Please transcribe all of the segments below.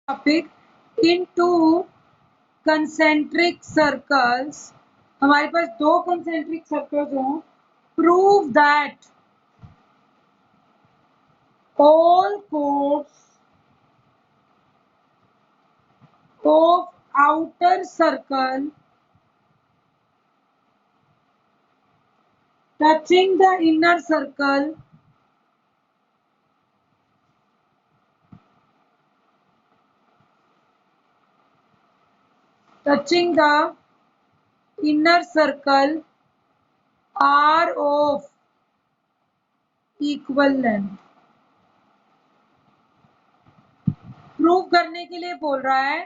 Topic in to concentric circles, हमारे पास दो concentric circles हों, prove that all chords of outer circle touching the inner circle are of equal length। Prove करने के लिए बोल रहा है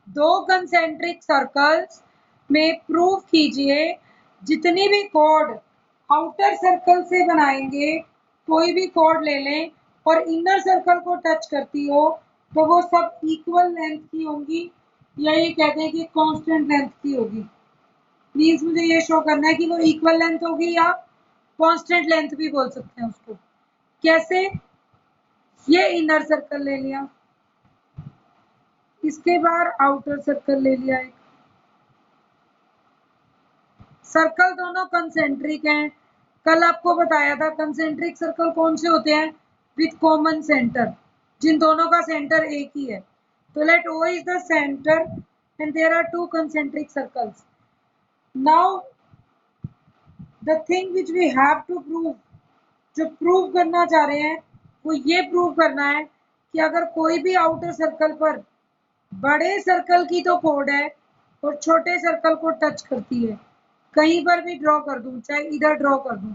दो कंसेंट्रिक सर्कल्स में प्रूव कीजिए जितनी भी कॉर्ड आउटर सर्कल से बनाएंगे, कोई भी कॉर्ड ले लें और इनर सर्कल को टच करती हो तो वो सब इक्वल लेंथ की होंगी, या ये कहते हैं कि कांस्टेंट लेंथ की होगी। प्लीज मुझे ये शो करना है कि वो इक्वल लेंथ होगी या कांस्टेंट लेंथ भी बोल सकते हैं उसको। कैसे? ये इनर सर्कल ले लिया, इसके बाद आउटर सर्कल ले लिया, एक सर्कल दोनों कंसेंट्रिक हैं। कल आपको बताया था कंसेंट्रिक सर्कल कौन से होते हैं, विथ कॉमन सेंटर, जिन दोनों का सेंटर एक ही है। तो let O is the center and there are two concentric circles. Now the thing which we have to prove, जो प्रूव करना चाह रहे हैं वो ये प्रूव करना है कि अगर कोई भी आउटर सर्कल पर बड़े सर्कल की तो कॉर्ड है और छोटे सर्कल को टच करती है, कहीं पर भी ड्रॉ कर दूं, चाहे इधर ड्रॉ कर दूं,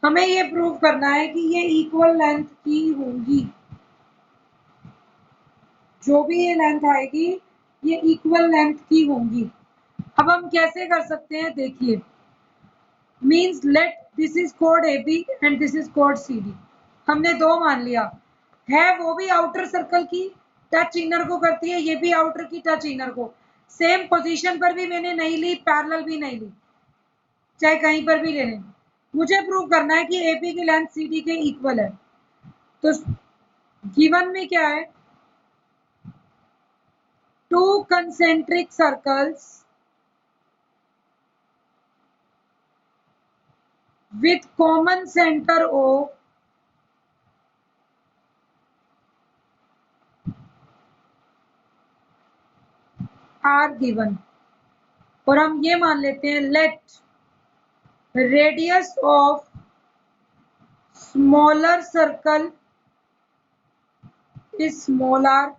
हमें ये प्रूव करना है कि ये इक्वल लेंथ की होंगी। जो भी ये लेंथ आएगी ये इक्वल लेंथ की होंगी। अब हम कैसे कर सकते हैं, देखिए, means late this is code AB and this is code CD। हमने दो मान लिया है, वो भी आउटर सर्कल की टच इनर को करती है, ये भी आउटर की टच इनर को। सेम पोजीशन पर भी मैंने नहीं ली, पैरेलल भी नहीं ली, चाहे कहीं पर भी ले लें। मुझे प्रूव करना है कि AP की लेंथ CD के इक्वल है। तो गिवन में क्या है, to concentric circles with common center O are given। और हम ये मान लेते हैं let radius of smaller circle is smaller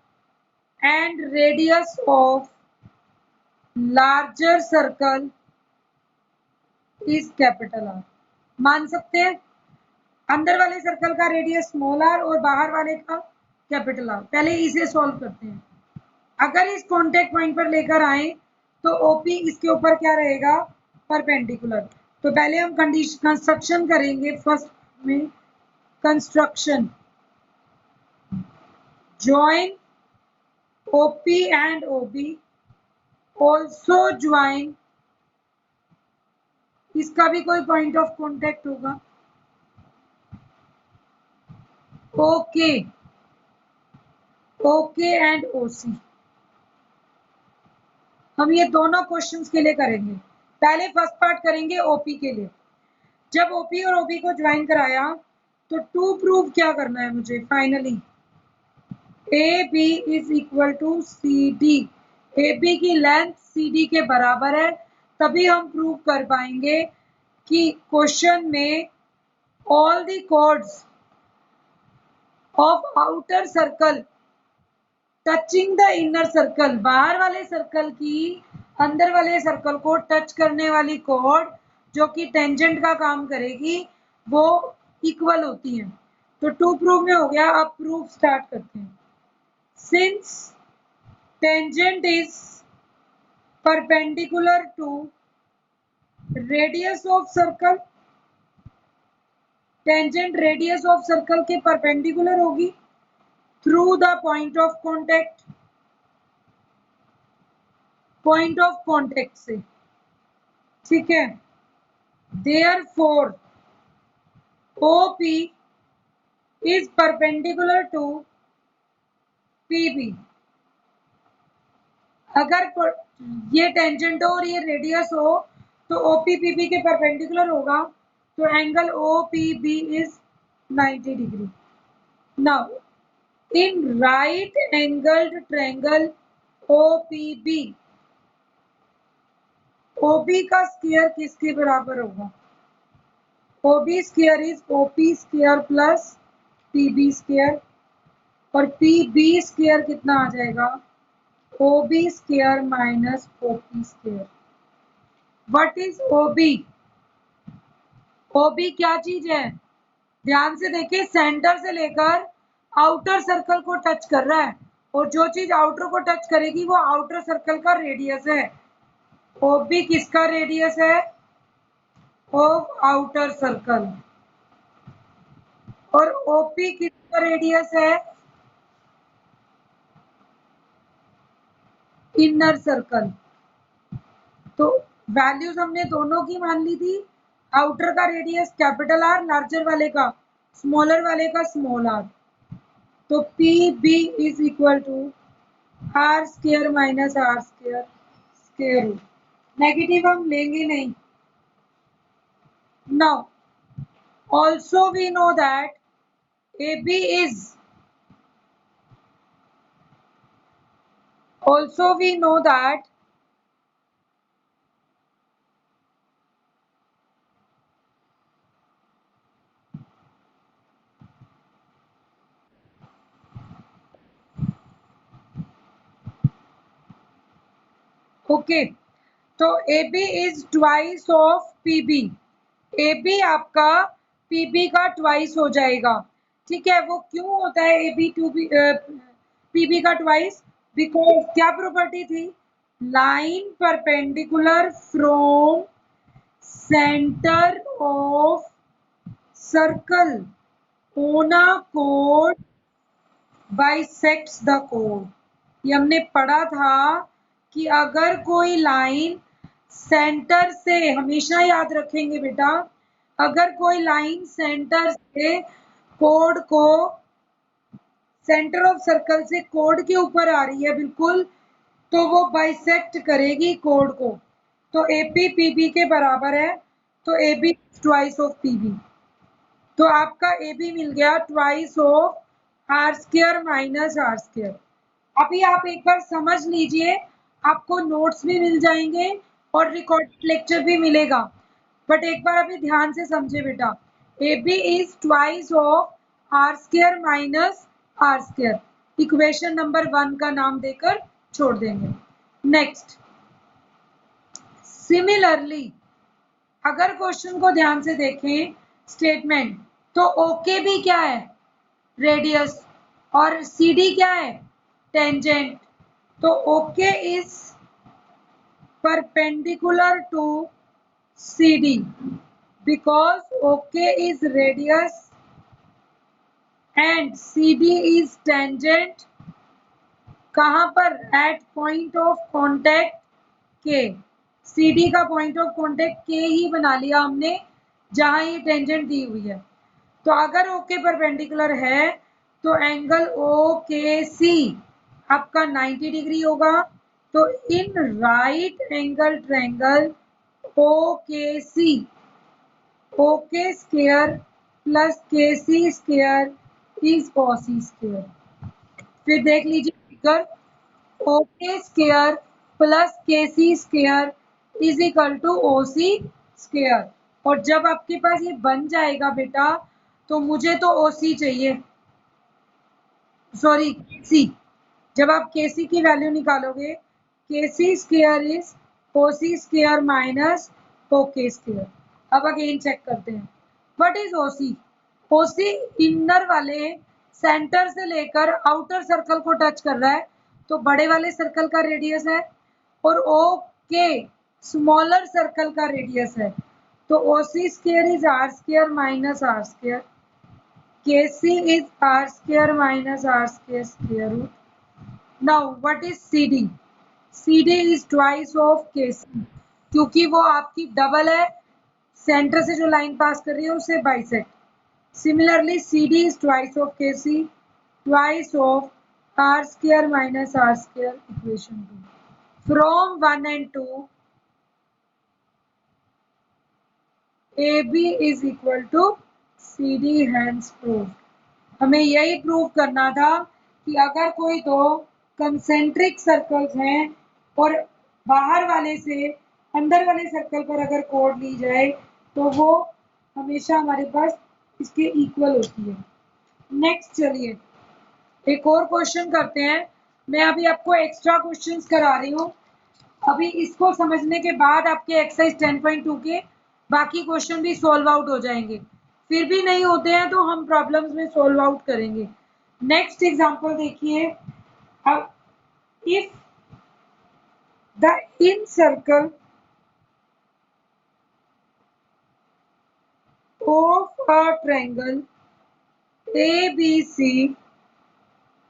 and radius of larger circle is capital R। मान सकते हैं अंदर वाले सर्कल का रेडियस स्मॉल r और बाहर वाले का कैपिटल R। पहले इसे सॉल्व करते हैं। अगर इस कॉन्टेक्ट पॉइंट पर लेकर आए तो OP इसके ऊपर क्या रहेगा, परपेंडिकुलर। तो पहले हम कंस्ट्रक्शन करेंगे, फर्स्ट में construction, join OP and OB, also join, इसका भी कोई पॉइंट ऑफ कॉन्टेक्ट होगा, OK, OK एंड OC। हम ये दोनों क्वेश्चंस के लिए करेंगे। पहले फर्स्ट पार्ट करेंगे OP के लिए। जब OP और OB को ज्वाइन कराया तो टू प्रूव क्या करना है मुझे, finally AB is equal to CD। AB की लेंथ CD के बराबर है, तभी हम प्रूव कर पाएंगे कि क्वेश्चन में all the chords of outer circle touching the inner circle, बाहर वाले सर्कल की अंदर वाले सर्कल को टच करने वाली कॉर्ड जो कि टेंजेंट का काम करेगी वो इक्वल होती है। तो टू प्रूव में हो गया। अब प्रूफ स्टार्ट करते हैं। Since tangent is perpendicular to radius of circle, tangent radius of circle के परपेंडिकुलर होगी through the point of contact, point of contact से, ठीक है। Therefore OP is perpendicular to PB। अगर ये टेंजेंट हो और ये रेडियस हो तो OP PB के परपेंडिकुलर होगा, तो angle OPB is 90 degree. Now in right angled triangle OPB, OB का स्क्वायर किसके बराबर होगा? OB square is OP square plus PB square, और PB स्क्वायर कितना आ जाएगा? OB square minus OP square. What is OB? OB क्या चीज है? ध्यान से देखिए, सेंटर से लेकर आउटर सर्कल को टच कर रहा है, और जो चीज आउटर को टच करेगी वो आउटर सर्कल का रेडियस है। OB किसका रेडियस है? Of outer circle. और OP किसका रेडियस है? Inner circle. तो वैल्यूज हमने दोनों की मान ली थी। आउटर का रेडियस कैपिटल R, लार्जर वाले का स्मॉलर वाले का स्मॉल r। तो PB is equal to R square minus R square square root. Negative हम लेंगे नहीं। Now also we know that AB is also we know that okay, तो AB is twice of PB। AB आपका PB का twice हो जाएगा। ठीक है, वो क्यों होता है AB टू PB का ट्वाइस? बिकॉज क्या प्रॉपर्टी थी? Line perpendicular from center of circle on a code bisects the code. ये हमने पढ़ा था कि अगर कोई लाइन सेंटर से, हमेशा याद रखेंगे बेटा, अगर कोई लाइन सेंटर से कोड को, सेंटर ऑफ सर्कल से कोड के ऊपर आ रही है बिल्कुल, तो वो बाइसेक्ट करेगी कोड को। तो AP PB के बराबर है, तो AB ट्वाइस ऑफ PB। तो आपका AB मिल गया twice of R square minus R square. अभी आप एक बार समझ लीजिए, आपको नोट्स भी मिल जाएंगे और रिकॉर्डेड लेक्चर भी मिलेगा, बट एक बार अभी ध्यान से समझे बेटा। AB is twice of R square minus R square. Equation number 1 का नाम देकर छोड़ देंगे। नेक्स्ट, सिमिलरली अगर क्वेश्चन को ध्यान से देखें, स्टेटमेंट, तो ओके भी क्या है? रेडियस। और CD क्या है? टेंजेंट। तो OK is perpendicular to CD because OK is radius and CD is tangent। कहाँ पर? At point of contact K। CD का पॉइंट ऑफ कॉन्टेक्ट K ही बना लिया हमने, जहां ये टेंजेंट दी हुई है। तो अगर OK परपेंडिकुलर है तो एंगल OKC आपका 90 डिग्री होगा। तो in right angle triangle OKC, OK square plus KC square is OC square. फिर देख लीजिए figure, OK square plus KC square is equal to OC square. और जब आपके पास ये बन जाएगा बेटा, तो मुझे तो OC चाहिए, सॉरी KC। जब आप KC की वैल्यू निकालोगे, KC square is OC square minus OK square. अब अगेन चेक करते हैं, what is OC? OC inner वाले सेंटर से लेकर आउटर सर्कल को टच कर रहा है, तो बड़े वाले सर्कल का रेडियस है, और OK स्मॉलर सर्कल का रेडियस है। तो OC square is R square minus R square, KC is R square minus R square square root. Now what is CD? CD is twice of KC, क्योंकि वो आपकी double है, centre से जो line पास कर रही है उसे bisect. Similarly, CD is twice of KC, twice of R square minus R square, equation 2. From 1 and 2, AB is equal to CD, hence proved. हमें यही प्रूव करना था कि अगर कोई दो कंसेंट्रिक सर्कल्स हैं और बाहर वाले से अंदर वाले सर्कल पर अगर कोड ली जाए तो वो हमेशा हमारे पास इसके इक्वल होती है। नेक्स्ट चलिए एक और क्वेश्चन करते हैं। मैं अभी आपको एक्स्ट्रा क्वेश्चंस करा रही हूँ। अभी इसको समझने के बाद आपके एक्सरसाइज 10.2 के बाकी क्वेश्चन भी सॉल्व आउट हो जाएंगे। फिर भी नहीं होते हैं तो हम प्रॉब्लम्स में सॉल्व आउट करेंगे। नेक्स्ट एग्जांपल देखिए। अब if the in circle of a triangle ABC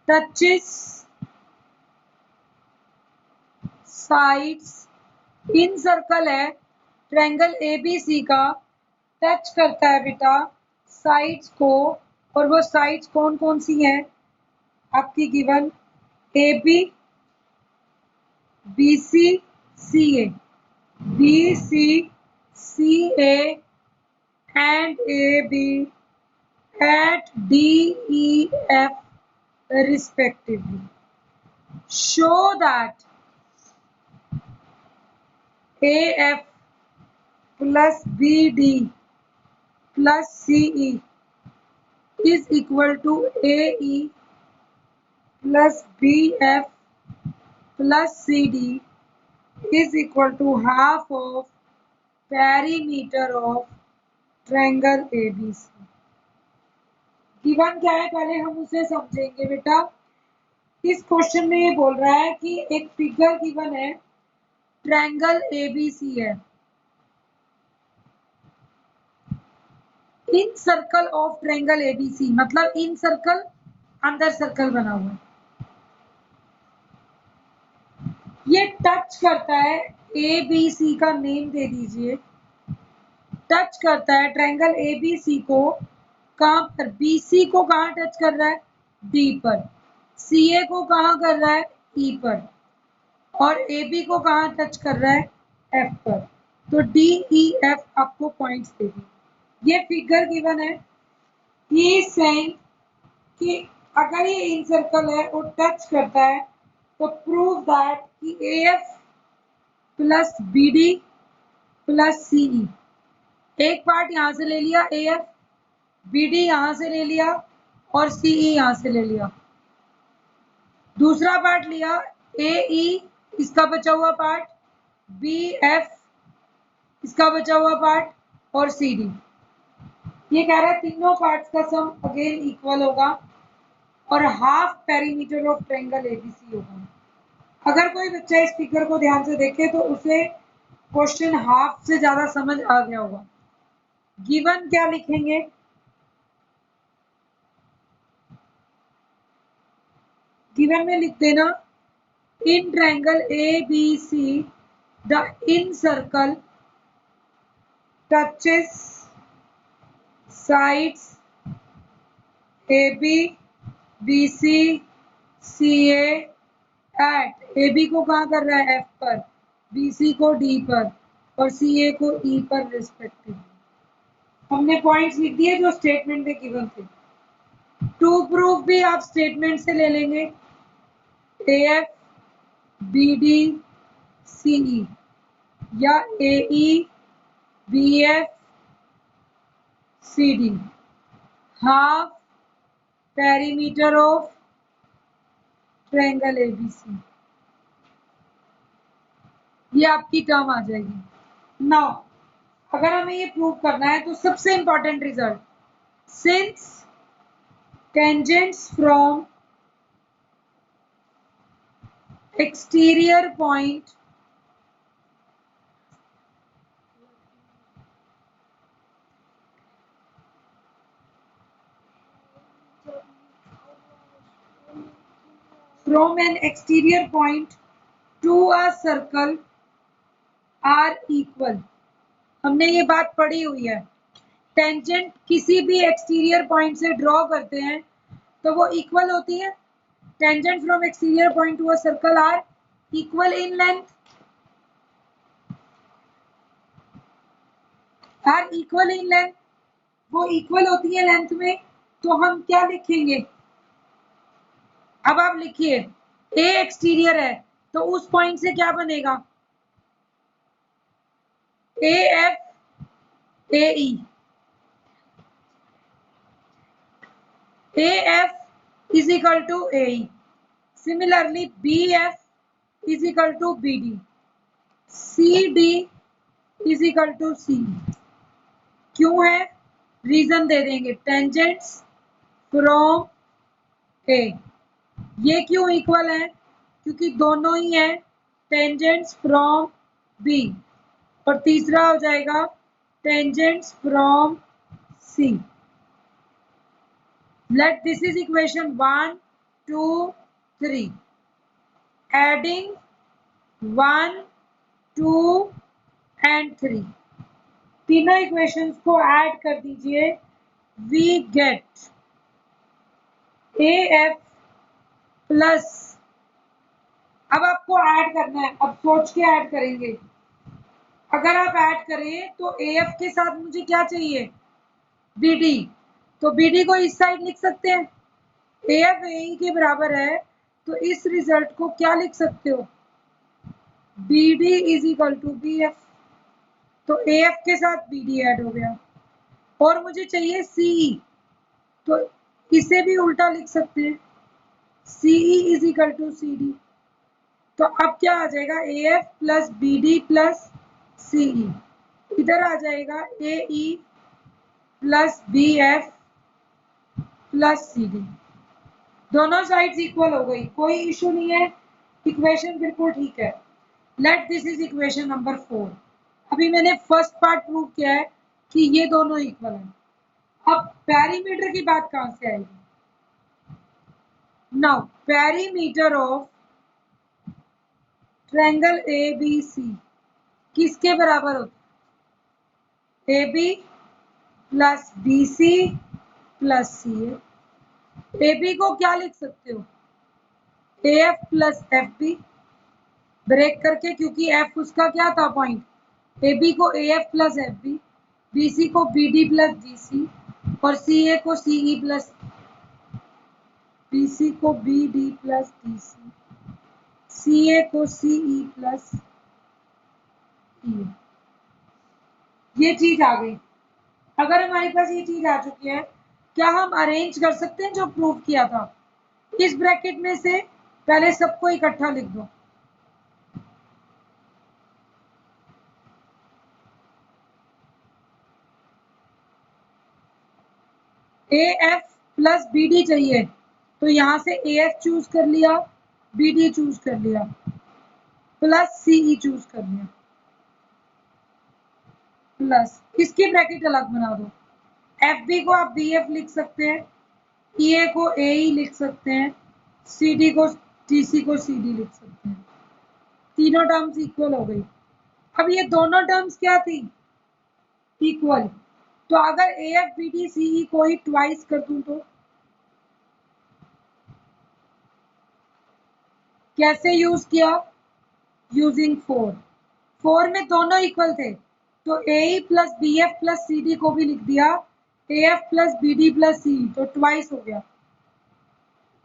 touches sides, in circle है ट्रायंगल ABC का, टच करता है बेटा साइड्स को, और वो साइड्स कौन कौन सी हैं आपकी given AB, BC, CA, BC, CA and AB at DEF respectively. Show that AF plus BD plus CE is equal to AE plus BF plus CD is equal to half of perimeter of triangle ABC. Given क्या है पहले हम उसे समझेंगे बेटा। इस question में ये बोल रहा है कि एक फिगर गिवन है, ट्रायंगल ABC है, इन सर्कल ऑफ ट्रायंगल ABC मतलब इन सर्कल अंदर सर्कल बना हुआ है, ये टच करता है ABC का नेम दे दीजिए, टच करता है ट्रायंगल ABC को कहां पर, BC को कहां टच कर रहा है D पर, CA को कहां कर रहा है E पर, और AB को कहां टच कर रहा है F पर। तो DEF आपको पॉइंट्स देगी। ये फिगर गिवन है। ये सेइंग कि अगर ये इन सर्कल है और टच करता है तो प्रूव दैट कि AF plus BD plus CE, एक पार्ट यहां से ले लिया AF, BD यहां से ले लिया और CE यहां से ले लिया, दूसरा पार्ट लिया AE इसका बचा हुआ पार्ट, BF इसका बचा हुआ पार्ट और CD। ये कह रहा है तीनों पार्ट्स का सम अगेन इक्वल होगा और half perimeter of triangle ABC होगा। अगर कोई बच्चा इस फिगर को ध्यान से देखे तो उसे क्वेश्चन हाफ से ज्यादा समझ आ गया होगा। गिवन क्या लिखेंगे, गिवन में लिख देना in triangle ABC the incircle touches sides AB, BC, CA at, AB को कहाँ कर रहा है F पर, BC को D पर और CA को E पर रिस्पेक्टिवली। हमने पॉइंट्स लिख दिए जो स्टेटमेंट में गिवन थे। टू प्रूफ भी आप स्टेटमेंट से ले लेंगे, AF, BD, CE या AE, BF, CD half perimeter of triangle ABC। ये आपकी टर्म आ जाएगी। नाउ अगर हमें ये प्रूव करना है तो सबसे important result, since tangents from exterior point from an exterior point to a circle are equal। हमने ये बात पढ़ी हुई है टेंजेंट किसी भी एक्सटीरियर पॉइंट से ड्रॉ करते हैं तो वो इक्वल होती है। Tangent from exterior point to a circle are equal in length, are equal in length, वो इक्वल होती है लेंथ में। तो हम क्या लिखेंगे, अब आप लिखिए ए एक्सटीरियर है तो उस पॉइंट से क्या बनेगा, A F A E, A F is equal to A E. Similarly B F is equal to B D, C D is equal to C. क्यों है, रीजन दे देंगे, टेंजेंट्स फ्रॉम ए। ये क्यों इक्वल है, क्योंकि दोनों ही है टेंजेंट्स फ्रॉम बी। और तीसरा हो जाएगा tangents from C. Let this is equation 1 2 3, adding 1 2 and 3, तीनों इक्वेशंस को ऐड कर दीजिए, we get A F plus, अब आपको ऐड करना है, अब सोच के ऐड करेंगे। अगर आप ऐड करें तो ए एफ के साथ मुझे क्या चाहिए, बी डी, तो बी डी को इस साइड लिख सकते हैं, ए एफ ए ई के बराबर है, तो इस रिजल्ट को क्या लिख सकते हो, B D is equal to B F. तो ए एफ के साथ बी डी ऐड हो गया। और मुझे चाहिए सीई, तो इसे भी उल्टा लिख सकते हैं, CE is equal to C D. तो अब क्या आ जाएगा, A F plus B D plus CE, इधर आ जाएगा A E plus B F plus C D. दोनों साइड्स इक्वल हो गई, कोई इशू नहीं है, इक्वेशन बिल्कुल ठीक है। Late this is equation number 4। अभी मैंने फर्स्ट पार्ट प्रूव किया है कि ये दोनों इक्वल है। अब पेरीमीटर की बात कहां से आएगी, now perimeter of triangle A B C किसके बराबर होता है, A B plus B C plus C A. A B को क्या लिख सकते हो, A F plus F B, break करके, क्योंकि एफ उसका क्या था पॉइंट, ए बी को A F plus F B, B C को B D plus D C, और सी ए को सी ई प्लस, बी सी को B D plus D C, C A को सी ई प्लस ई। ये चीज आ गई। अगर हमारे पास ये चीज आ चुकी है, क्या हम अरेंज कर सकते हैं जो प्रूव किया था, इस ब्रैकेट में से पहले सबको इकट्ठा लिख दो, A F plus B D चाहिए, तो यहां से ए एफ चूज कर लिया, बी डी चूज कर लिया, प्लस सी ई चूज कर लिया, प्लस इसकी ब्रैकेट अलग बना दो, एफ बी को आप बी एफ लिख सकते हैं, ई ए को ए ई लिख सकते हैं, सी डी को डी सी को सी डी लिख सकते हैं। तीनों टर्म्स इक्वल हो गई। अब ये दोनों टर्म्स क्या थी, इक्वल। तो अगर A F B D C E को ही ट्वाइस कर दूं तो कैसे यूज किया, यूजिंग 4। 4 में दोनों इक्वल थे, तो A E plus B F plus C D को भी लिख दिया, A F plus B D plus C, तो ट्वाइस हो गया,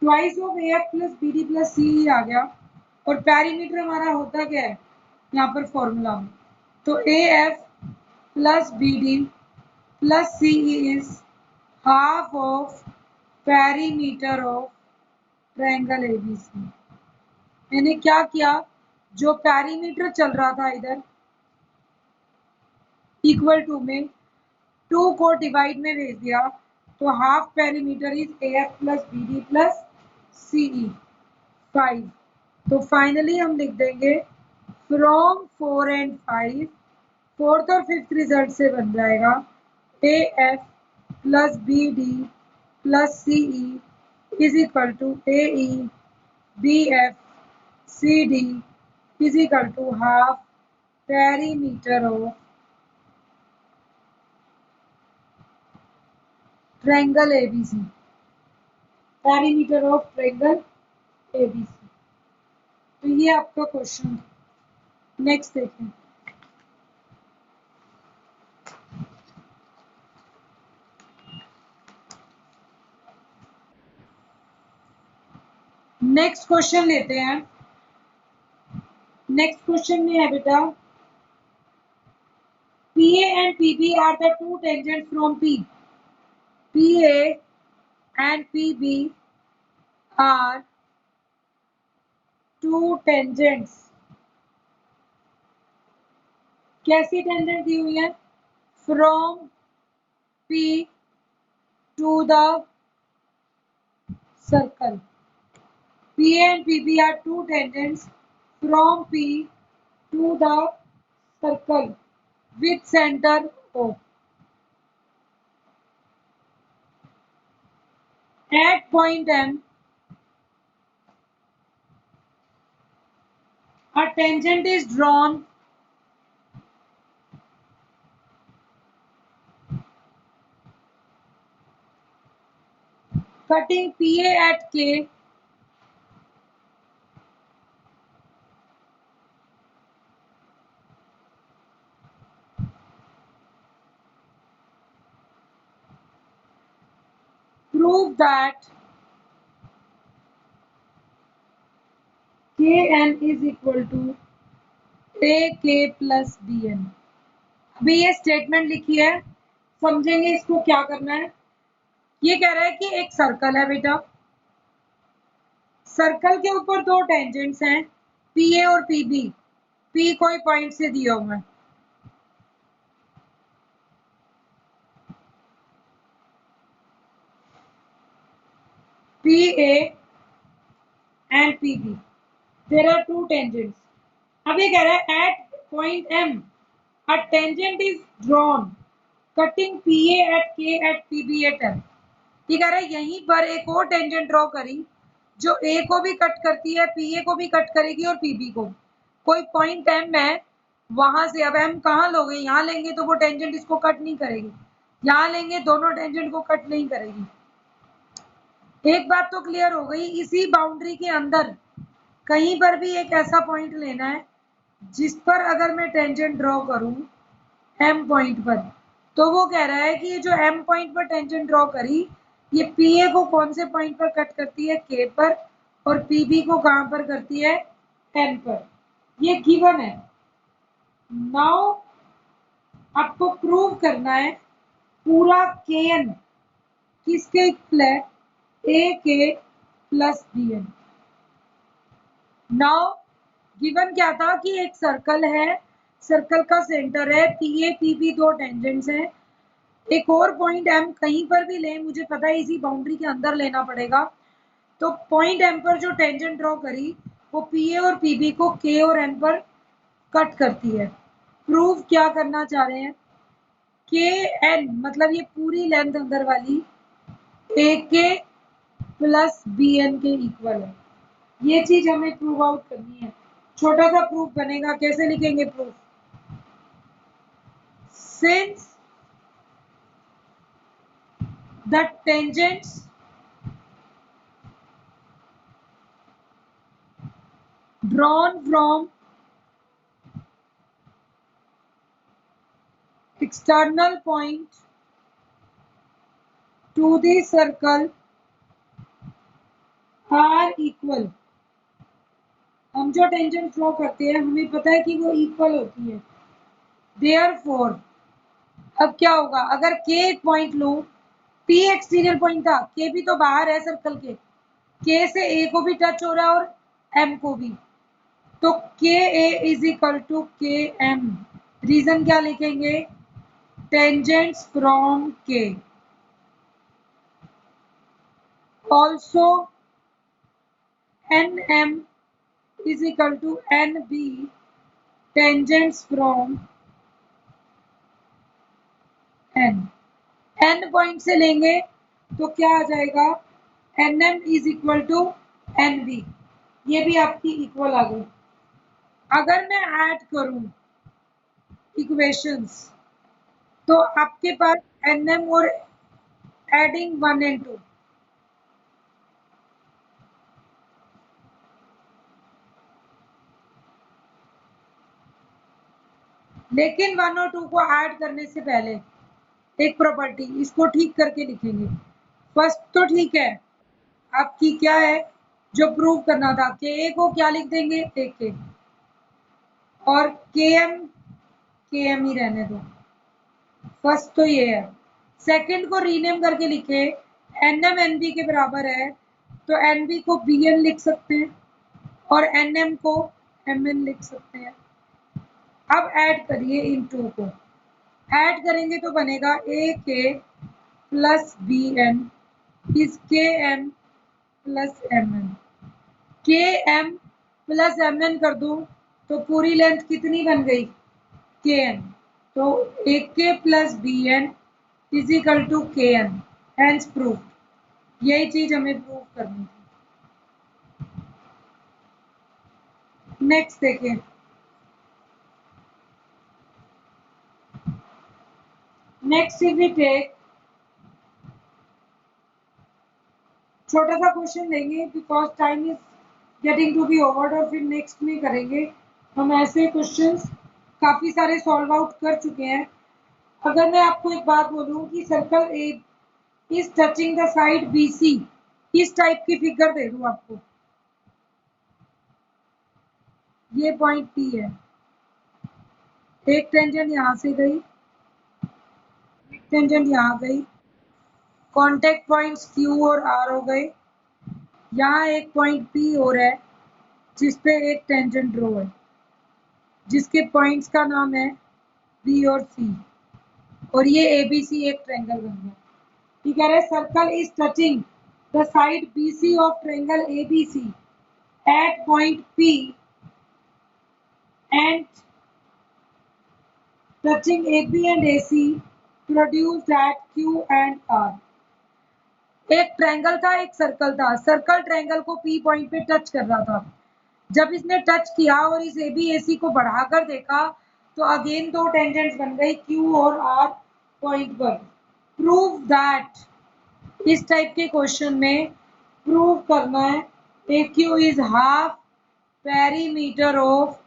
twice of A F plus B D plus C आ गया। और पेरीमीटर हमारा होता क्या है, यहाँ पर फॉर्मूला में, तो A F plus B D plus C is half of perimeter of triangle ABC. मैंने क्या किया, जो पेरीमीटर चल रहा था इधर इक्वल टू में, 2 को डिवाइड में भेज दिया, तो half perimeter is A F plus B D plus C E 5। तो फाइनली हम लिख देंगे फ्रॉम 4 एंड 5, फोर्थ और फिफ्थ रिजल्ट से बन जाएगा A F plus B D plus C E is equal to A E B F C D is equal to half perimeter of triangle ABC, perimeter of triangle ABC. तो ये आपका question. Next देखें। Next question लेते हैं। Next question में है बेटा, PA and PB are the two tangents from P. PA and PB are two tangents. कैसी टेंजेंट दी हुई है? From P to the circle. PA and PB are two tangents from P to the circle with center O. At point M, a tangent is drawn cutting PA at K prove that Kn is equal to AK plus Bn। अभी ये statement लिखी है, समझेंगे इसको क्या करना है। ये कह रहा है कि एक सर्कल है बेटा, सर्कल के ऊपर दो टेंजेंट्स हैं, PA और PB। P कोई पॉइंट से दिया हुआ है, PA and PB, there are two tangents। अब ये कह रहा है at point M a tangent is drawn cutting PA at K at PB at M। ये कह रहा है यहीं पर एक और टेंजेंट ड्रॉ करी जो A को भी कट करती है, PA को भी कट करेगी और PB को। कोई पॉइंट M है, वहां से अब M कहाँ लोगे? यहाँ लेंगे तो वो टेंजेंट इसको कट नहीं करेगी, यहाँ लेंगे दोनों टेंजेंट को कट नहीं करेगी। एक बात तो क्लियर हो गई, इसी बाउंड्री के अंदर कहीं पर भी एक ऐसा पॉइंट लेना है जिस पर अगर मैं टेंजेंट ड्रॉ करूं M पॉइंट पर, तो वो कह रहा है कि ये जो M पॉइंट पर टेंजेंट ड्रॉ करी, ये PA को कौन से पॉइंट पर कट करती है? K पर, और PB को कहां पर करती है? N पर। ये गिवन है। नाउ आपको प्रूव करना है पूरा Kn किसके इक्वल है? AK plus Bn। Now given क्या था कि एक सर्कल है, सर्कल का सेंटर है, PA PB दो टेंजेंट्स हैं, एक और पॉइंट M कहीं पर भी ले, मुझे पता है इसी बाउंड्री के अंदर लेना पड़ेगा। तो पॉइंट M पर जो टेंजेंट ड्रॉ करी वो PA और PB को K और N पर कट करती है। प्रूव क्या करना चाह रहे हैं? KN मतलब ये पूरी लेंथ अंदर वाली AK प्लस BN के इक्वल है। ये चीज हमें प्रूव आउट करनी है। छोटा सा प्रूफ बनेगा, कैसे लिखेंगे proof? Since the tangents drawn from external point to the circle are equal। हम जो टेंजेंट ड्रॉ करते हैं हमें पता है कि वो इक्वल होती है। Therefore, अब क्या होगा? अगर K एक पॉइंट लो, P एक्सटीरियर पॉइंट था, K भी तो बाहर है सर्कल के, K से A को भी टच हो रहा है और M को भी, तो KA is equal to KM। Reason क्या लिखेंगे? Tangents from K। Also NM is equal to NB tangents from N। N point से लेंगे तो क्या आ जाएगा? NM is equal to NB। ये भी आपकी इक्वल आ गई। अगर मैं ऐड करूं इक्वेशंस तो आपके पास NM और एडिंग 1 and 2। लेकिन 1 और 2 को ऐड करने से पहले एक प्रॉपर्टी इसको ठीक करके लिखेंगे। फर्स्ट तो ठीक है, आपकी क्या है जो प्रूव करना था, के ए को क्या लिख देंगे, ए के, और के एम ही रहने दो। फर्स्ट तो ये है। सेकंड को रीनेम करके लिखे, एन एम एन बी के बराबर है तो एन बी को बी एन लिख सकते हैं और एन एम को एम एन लिख सकते हैं। अब ऐड करिए इन टू को, ऐड करेंगे तो बनेगा ए K plus B N is के एम प्लस एम एन। के एम प्लस एम एन कर दूं तो पूरी लेंथ कितनी बन गई, के एन। तो A K plus B N is equal to K N, hence proof. यही चीज हमें प्रूव करनी थी। नेक्स्ट देखिए, नेक्स्ट इफ वी टेक, छोटा सा क्वेश्चन लेंगे because time is getting to be over, और फिर नेक्स्ट में करेंगे। हम ऐसे क्वेश्चंस काफी सारे सॉल्व आउट कर चुके हैं। अगर मैं आपको एक बात बोलूं कि circle A is touching the side B C, इस टाइप की फिगर दे दूं आपको, ये पॉइंट पी है, एक टेंजेंट यहां से गई, एक टेंजेंट यहां गई, कांटेक्ट पॉइंट्स क्यू और आर हो गए, यहाँ एक पॉइंट पी हो रहा है जिस पे एक टेंजेंट ड्रॉ है, जिसके पॉइंट्स का नाम है बी और सी, और ये ए बी सी एक ट्रायंगल बन गया। ठीक है, circle is touching the side B C of triangle A B C at point P and touching AB and AC produced at Q and R। एक ट्रायंगल था, एक सर्कल था, सर्कल ट्रायंगल को P पॉइंट पे touch कर रहा था। जब इसने टच किया और इस AB AC को बढ़ाकर देखा तो अगेन दो टेंजेंट्स बन गई Q और R पॉइंट पर। प्रूव दैट, इस टाइप के क्वेश्चन में प्रूव करना है AQ is half perimeter of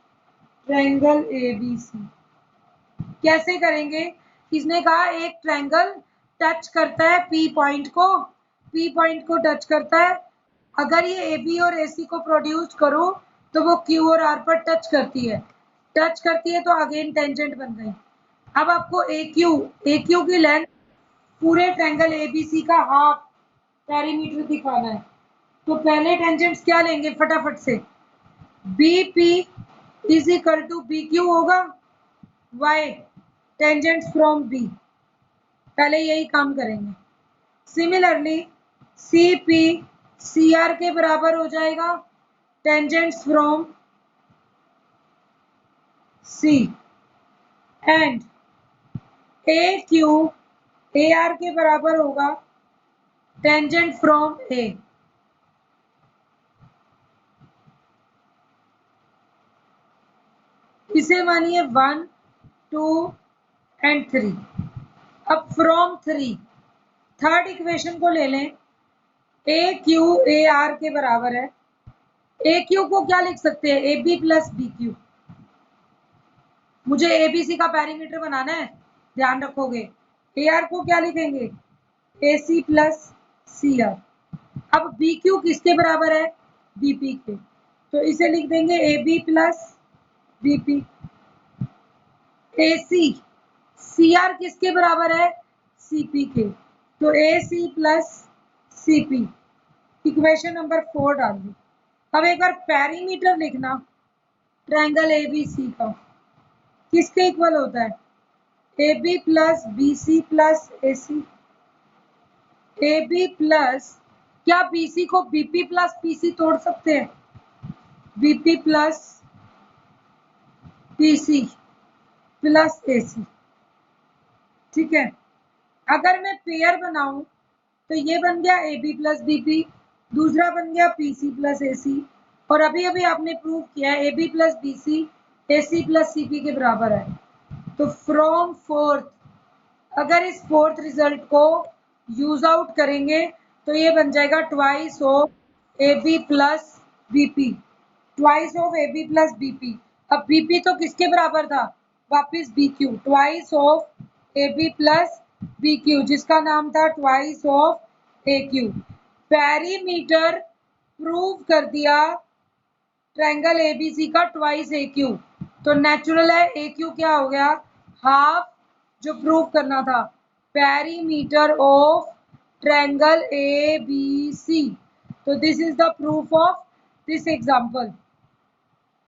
triangle ABC। कैसे करेंगे, इसने कहा एक ट्रायंगल टच करता है पी पॉइंट को टच करता है, अगर ये ए बी और ए सी को प्रोड्यूस करो तो वो क्यू और आर पर टच करती है तो अगेन टेंजेंट बन गई। अब आपको ए क्यू की लेंथ पूरे ट्रायंगल ए बी सी का हाफ पेरीमीटर दिखाना है, तो पहले टेंजेंट्स क्या लेंगे फटाफट से, B P is equal to B Q होगा, वाई टेंजेंट्स फ्रॉम बी, पहले यही काम करेंगे। Similarly C P C R के बराबर हो जाएगा tangents from C, and A Q A R के बराबर होगा टेंजेंट फ्रॉम ए। इसे मानिए 1 2 एंड 3। अब फ्रॉम 3 थर्ड इक्वेशन को ले लें, ए क्यू ए आर के बराबर है, ए क्यू को क्या लिख सकते हैं, A B plus B Q. मुझे ए बी सी का पेरीमीटर बनाना है, ध्यान रखोगे। ए आर को क्या लिखेंगे, ए सी प्लस सी आर। अब बी क्यू किसके बराबर है, बी पी के, तो इसे लिख देंगे A B plus B P. A C C R किसके बराबर है, सी पी के, तो A C plus C P. Equation number 4 डाल दी। अब एक बार पेरीमीटर लिखना ट्रायंगल ए बी सी का, किसके इक्वल होता है, A B plus B C plus A C. A B plus, क्या बी सी को बीपी प्लस पीसी तोड़ सकते हैं, BP plus PC plus A सी। ठीक है, अगर मैं पेयर बनाऊं तो ये बन गया ए बी प्लस बीपी, दूसरा बन गया पी सी प्लस ए सी, और अभी अभी आपने प्रूव किया A B plus B C A C plus C P के बराबर है। तो फ्रॉम फोर्थ, अगर इस फोर्थ रिजल्ट को यूज आउट करेंगे तो ये बन जाएगा twice of A B plus BP, twice of A B plus BP. अब बीपी तो किसके बराबर था, वापिस B Q, twice of A B plus B Q, जिसका नाम था twice of A Q. Perimeter prove कर दिया ट्रायंगल एबीसी का ट्वाइस ए क्यू, तो नेचुरल है ए क्यू क्या हो गया, हाफ, जो प्रूव करना था perimeter of triangle A B C. तो this is the proof of this example.